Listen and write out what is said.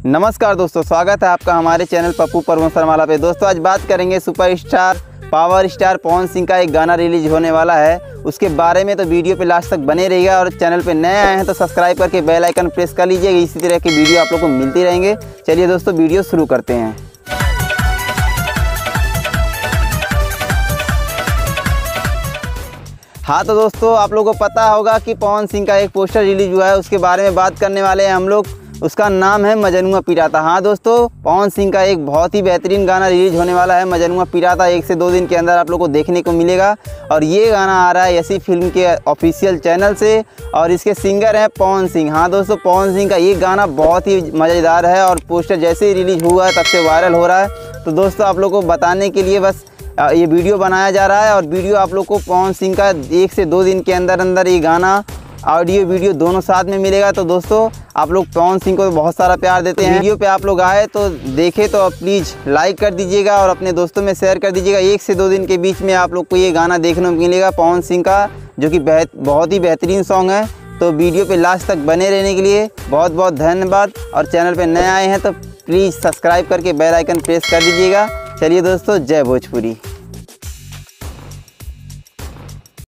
नमस्कार दोस्तों, स्वागत है आपका हमारे चैनल पप्पू प्रमोशन वाला पे। दोस्तों आज बात करेंगे superstar power star Pawan Singh का एक गाना रिलीज होने वाला है, उसके बारे में। तो वीडियो पे लास्ट तक बने रहिएगा और चैनल पे नए आए हैं तो सब्सक्राइब करके बेल आइकन प्रेस कर लीजिएगा। इसी तरह की वीडियो आप लोग को मिलती रहेंगे। चलिए दोस्तों वीडियो शुरू करते हैं। हाँ तो दोस्तों आप लोगों को पता होगा कि पवन सिंह का एक पोस्टर रिलीज हुआ है, उसके बारे में बात करने वाले हैं हम लोग। उसका नाम है मजनुआ पिराता। हाँ दोस्तों, पवन सिंह का एक बहुत ही बेहतरीन गाना रिलीज होने वाला है मजनुआ पिराता। 1 से 2 दिन के अंदर आप लोग को देखने को मिलेगा और ये गाना आ रहा है ऐसी फिल्म के ऑफिशियल चैनल से और इसके सिंगर हैं पवन सिंह। हाँ दोस्तों, पवन सिंह का ये गाना बहुत ही मज़ेदार है और पोस्टर जैसे ही रिलीज हुआ है तब से वायरल हो रहा है। तो दोस्तों आप लोग को बताने के लिए बस ये वीडियो बनाया जा रहा है और वीडियो आप लोग को पवन सिंह का 1 से 2 दिन के अंदर ये गाना ऑडियो वीडियो दोनों साथ में मिलेगा। तो दोस्तों आप लोग पवन सिंह को बहुत सारा प्यार देते हैं। वीडियो पे आप लोग आए तो देखे तो प्लीज़ लाइक कर दीजिएगा और अपने दोस्तों में शेयर कर दीजिएगा। 1 से 2 दिन के बीच में आप लोग को ये गाना देखने को मिलेगा पवन सिंह का, जो कि बहुत ही बेहतरीन सॉन्ग है। तो वीडियो पे लास्ट तक बने रहने के लिए बहुत बहुत धन्यवाद। और चैनल पर नए आए हैं तो प्लीज़ सब्सक्राइब करके बेल आइकन प्रेस कर दीजिएगा। चलिए दोस्तों, जय भोजपुरी।